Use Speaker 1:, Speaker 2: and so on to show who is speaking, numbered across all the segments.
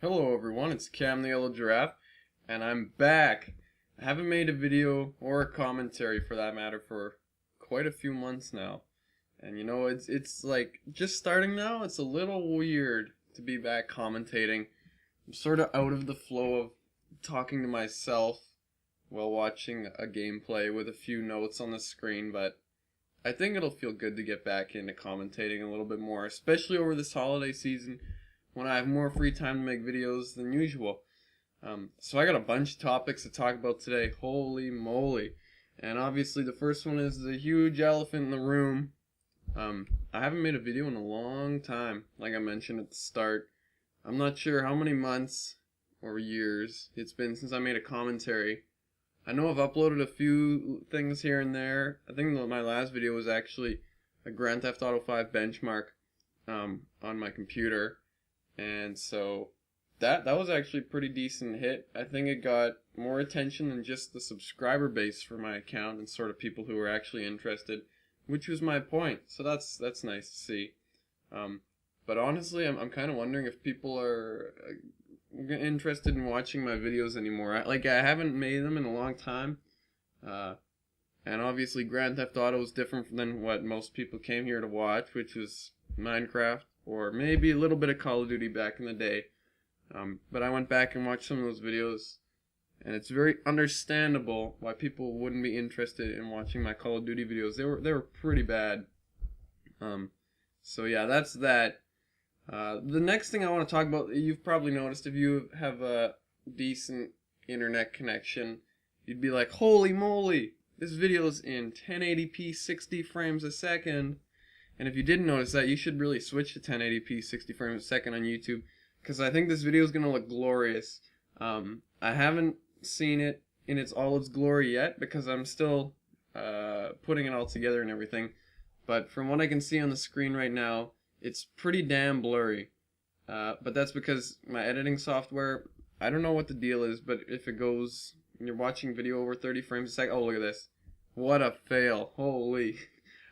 Speaker 1: Hello everyone, it's Cam the Yellow Giraffe, and I'm back. I haven't made a video or a commentary for that matter for quite a few months now. And it's like just starting now, it's a little weird to be back commentating. I'm sort of out of the flow of talking to myself while watching a gameplay with a few notes on the screen, but I think it'll feel good to get back into commentating a little bit more, especially over this holiday season when I have more free time to make videos than usual. So I got a bunch of topics to talk about today. Holy moly. And obviously the first one is the huge elephant in the room. I haven't made a video in a long time, like I mentioned at the start. I'm not sure how many months or years it's been since I made a commentary. I know I've uploaded a few things here and there. I think my last video was actually a Grand Theft Auto 5 benchmark on my computer. And so that was actually a pretty decent hit. I think it got more attention than just the subscriber base for my account and sort of people who were actually interested, which was my point. So that's nice to see. But honestly, I'm kind of wondering if people are interested in watching my videos anymore. I haven't made them in a long time. And obviously Grand Theft Auto is different than what most people came here to watch, which was Minecraft or maybe a little bit of Call of Duty back in the day. But I went back and watched some of those videos, and it's very understandable why people wouldn't be interested in watching my Call of Duty videos. They were pretty bad. So yeah, that's that. The next thing I want to talk about, you've probably noticed if you have a decent internet connection, you'd be like, holy moly, this video's in 1080p 60 frames a second. And if you didn't notice that, you should really switch to 1080p 60 frames a second on YouTube, because I think this video is going to look glorious. I haven't seen it in all its glory yet, because I'm still putting it all together and everything. But from what I can see on the screen right now, it's pretty damn blurry. But that's because my editing software, I don't know what the deal is, but if it goes, you're watching video over 30 frames a second, oh look at this. What a fail, holy.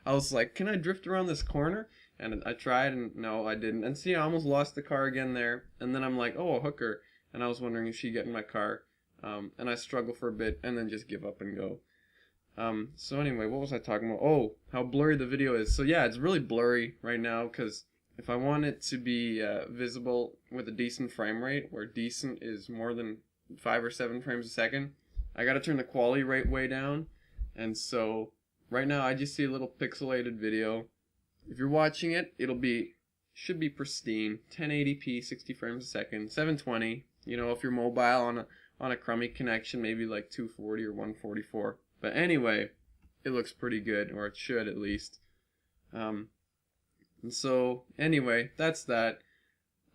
Speaker 1: I was like, can I drift around this corner? And I tried, and no, I didn't. And see, I almost lost the car again there. And then I'm like, oh, a hooker. And I was wondering if she'd get in my car. And I struggle for a bit, and then just give up and go. So anyway, what was I talking about? Oh, how blurry the video is. So yeah, it's really blurry right now, because if I want it to be visible with a decent frame rate, where decent is more than 5 or 7 frames a second, I gotta turn the quality rate way down. And so right now I just see a little pixelated video. If you're watching it, should be pristine, 1080p 60 frames a second, 720. If you're mobile on a crummy connection, maybe like 240 or 144. But anyway, it looks pretty good, or it should at least. And so anyway, that's that.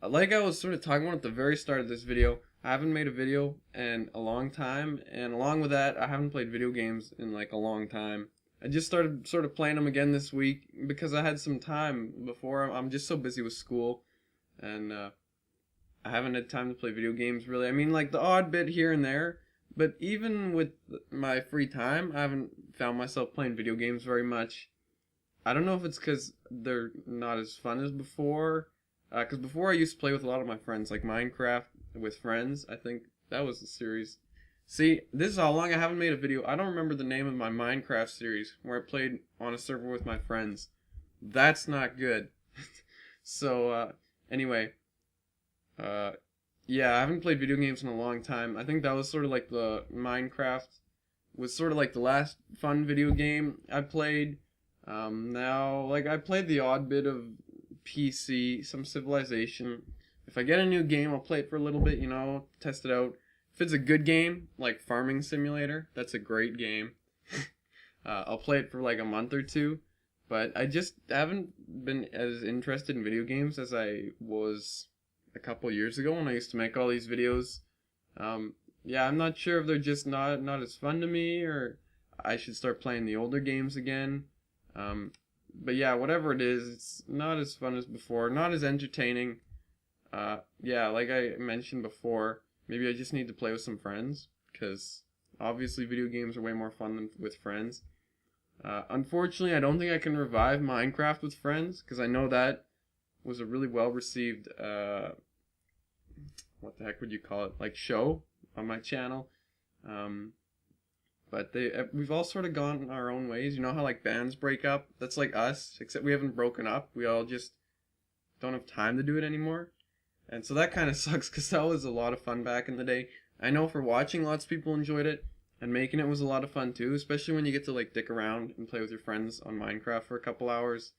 Speaker 1: Like I was sort of talking about at the very start of this video, I haven't made a video in a long time, and along with that, I haven't played video games in like a long time. I just started sort of playing them again this week because I had some time before. I'm just so busy with school, and I haven't had time to play video games really. I mean, like the odd bit here and there, but even with my free time, I haven't found myself playing video games very much. I don't know if it's because they're not as fun as before. Because before I used to play with a lot of my friends, like Minecraft with friends. I think that was the series. See, this is how long I haven't made a video. I don't remember the name of my Minecraft series where I played on a server with my friends. That's not good. So, anyway. Yeah, I haven't played video games in a long time. I think that was sort of like the Minecraft was sort of like the last fun video game I played. Now, like, I played the odd bit of PC, some Civilization. If I get a new game, I'll play it for a little bit, test it out. If it's a good game, like Farming Simulator, that's a great game. I'll play it for like a month or two. But I just haven't been as interested in video games as I was a couple years ago when I used to make all these videos. Yeah, I'm not sure if they're just not as fun to me, or I should start playing the older games again. But yeah, whatever it is, it's not as fun as before, not as entertaining. Yeah, like I mentioned before, maybe I just need to play with some friends, because obviously video games are way more fun than with friends. Unfortunately, I don't think I can revive Minecraft with friends, because I know that was a really well received, what the heck would you call it, like show on my channel. But we've all sort of gone our own ways. You know how like bands break up? That's like us, except we haven't broken up. We all just don't have time to do it anymore. And so that kind of sucks because that was a lot of fun back in the day. I know for watching, lots of people enjoyed it, and making it was a lot of fun too, especially when you get to like dick around and play with your friends on Minecraft for a couple hours.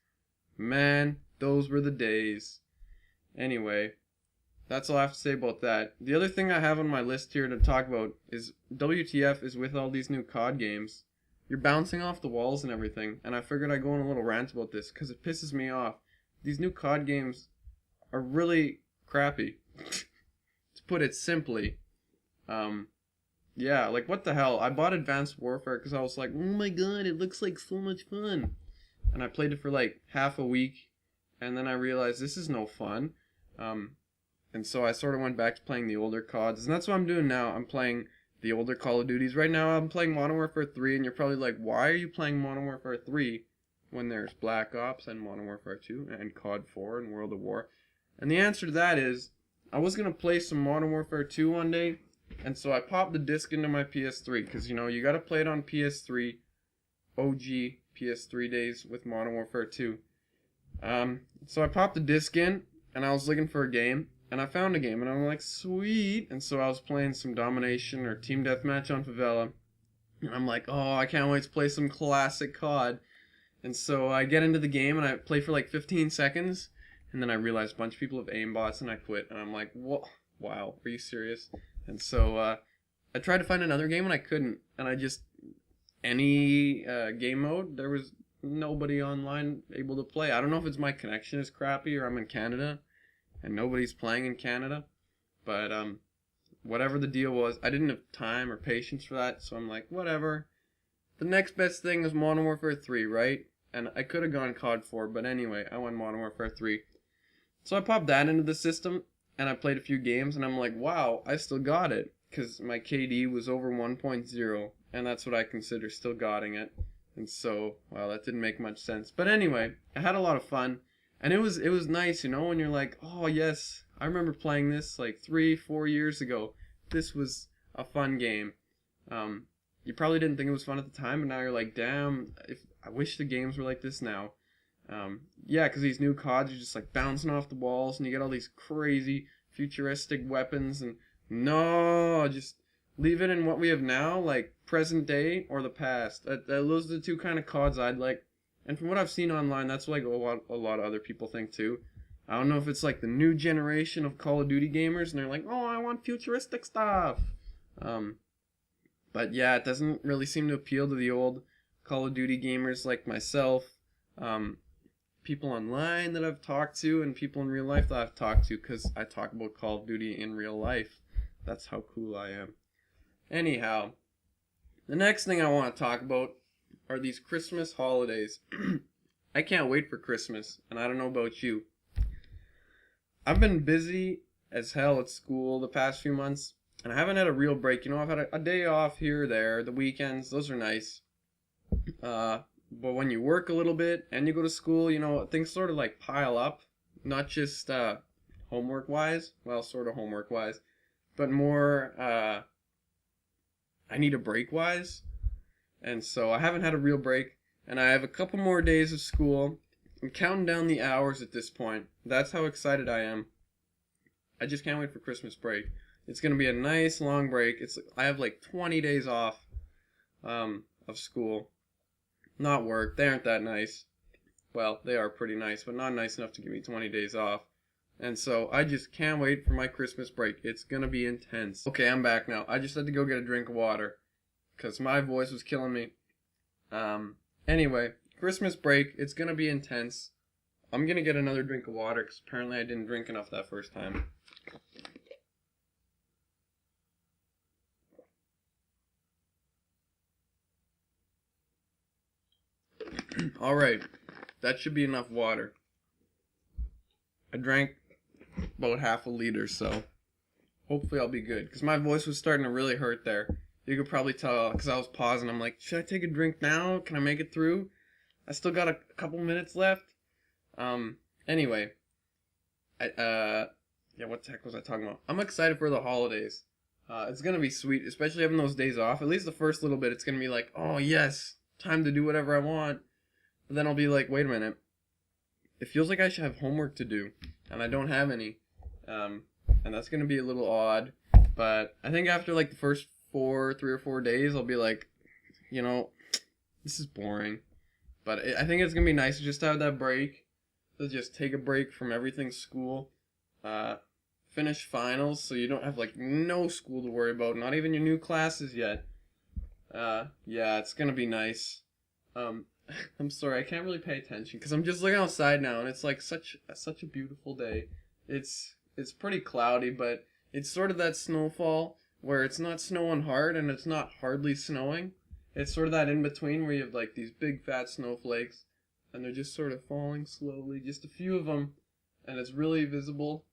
Speaker 1: Man, those were the days. Anyway, that's all I have to say about that. The other thing I have on my list here to talk about is WTF is with all these new COD games. You're bouncing off the walls and everything, and I figured I'd go on a little rant about this because it pisses me off. These new COD games are really crappy, to put it simply. Yeah, like what the hell? I bought Advanced Warfare because I was like, oh my god, it looks like so much fun. And I played it for like half a week, and then I realized this is no fun. And so I sort of went back to playing the older CODs, and that's what I'm doing now. I'm playing the older Call of Duties. Right now I'm playing Modern Warfare 3, and you're probably like, why are you playing Modern Warfare 3 when there's Black Ops and Modern Warfare 2 and COD 4 and World of War? And the answer to that is, I was going to play some Modern Warfare 2 one day, and so I popped the disc into my PS3, because, you know, you got to play it on PS3, OG PS3 days with Modern Warfare 2. So I popped the disc in, and I was looking for a game, and I found a game, and I'm like, sweet. And so I was playing some Domination or Team Deathmatch on Favela, and I'm like, oh, I can't wait to play some classic COD. And so I get into the game, and I play for like 15 seconds, and then I realize a bunch of people have aimbots, and I quit, and I'm like, whoa, wow, are you serious? And so I tried to find another game, and I couldn't, and I just, any game mode, there was nobody online able to play. I don't know if it's my connection is crappy or I'm in Canada and nobody's playing in Canada, but whatever the deal was, I didn't have time or patience for that, so I'm like, whatever. The next best thing is Modern Warfare 3, right? And I could have gone COD 4, but anyway, I went Modern Warfare 3. So I popped that into the system, and I played a few games, and I'm like, wow, I still got it, because my KD was over 1.0, and that's what I consider still gotting it. And so, well, that didn't make much sense. But anyway, I had a lot of fun, and it was nice, you know, when you're like, oh yes, I remember playing this like 3-4 years ago. This was a fun game. You probably didn't think it was fun at the time, but now you're like, damn, I wish the games were like this now. Yeah, because these new CODs are just like bouncing off the walls, and you get all these crazy futuristic weapons, and no, just leave it in what we have now, like present day or the past. Those are the two kind of CODs I'd like. And from what I've seen online, that's like a lot of other people think too. I don't know if it's like the new generation of Call of Duty gamers, and they're like, oh, I want futuristic stuff. But yeah, it doesn't really seem to appeal to the old Call of Duty gamers like myself. People online that I've talked to, and people in real life that I've talked to, because I talk about Call of Duty in real life. That's how cool I am. Anyhow, the next thing I want to talk about are these Christmas holidays. I can't wait for Christmas, and I don't know about you. I've been busy as hell at school the past few months, and I haven't had a real break. You know, I've had a day off here or there. The weekends, those are nice. But when you work a little bit and you go to school, you know, things sort of like pile up. Not just homework-wise, well, sort of homework-wise, but more I need a break-wise. And so I haven't had a real break, and I have a couple more days of school. I'm counting down the hours at this point. That's how excited I am. I just can't wait for Christmas break. It's going to be a nice long break. I have like 20 days off of school. Not work. They aren't that nice. Well, they are pretty nice, but not nice enough to give me 20 days off. And so I just can't wait for my Christmas break. It's going to be intense. Okay, I'm back now. I just had to go get a drink of water because my voice was killing me. Anyway, Christmas break. It's going to be intense. I'm going to get another drink of water because apparently I didn't drink enough that first time. Alright, that should be enough water. I drank about half a liter, so hopefully I'll be good. Because my voice was starting to really hurt there. You could probably tell because I was pausing. I'm like, should I take a drink now? Can I make it through? I still got a couple minutes left. Anyway, yeah, what the heck was I talking about? I'm excited for the holidays. It's gonna be sweet, especially having those days off. At least the first little bit, it's gonna be like, oh yes, time to do whatever I want. But then I'll be like, wait a minute. It feels like I should have homework to do, and I don't have any. And that's gonna be a little odd. But I think after like the first 3 or 4 days, I'll be like, you know, this is boring. But I think it's gonna be nice to just have that break, to just take a break from everything school. Finish finals so you don't have like no school to worry about, not even your new classes yet. Yeah, it's gonna be nice. I'm sorry, I can't really pay attention because I'm just looking outside now and it's like such a beautiful day. It's pretty cloudy, but it's sort of that snowfall where it's not snowing hard and it's not hardly snowing. It's sort of that in between where you have like these big fat snowflakes and they're just sort of falling slowly, just a few of them, and it's really visible.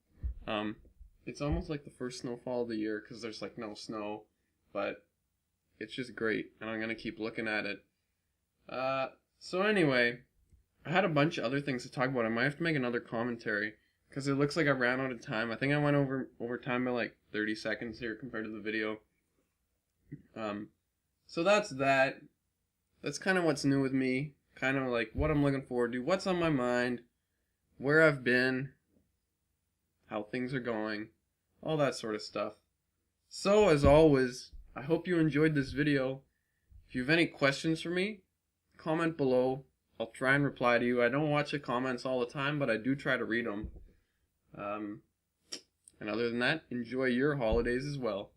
Speaker 1: It's almost like the first snowfall of the year because there's like no snow, but it's just great, and I'm gonna keep looking at it. So anyway, I had a bunch of other things to talk about. I might have to make another commentary because it looks like I ran out of time. I think I went over time by like 30 seconds here compared to the video. So that's that. That's kind of what's new with me. Kind of like what I'm looking forward to, what's on my mind, where I've been, how things are going, all that sort of stuff. So as always, I hope you enjoyed this video. If you have any questions for me, comment below. I'll try and reply to you. I don't watch the comments all the time, but I do try to read them. And other than that, enjoy your holidays as well.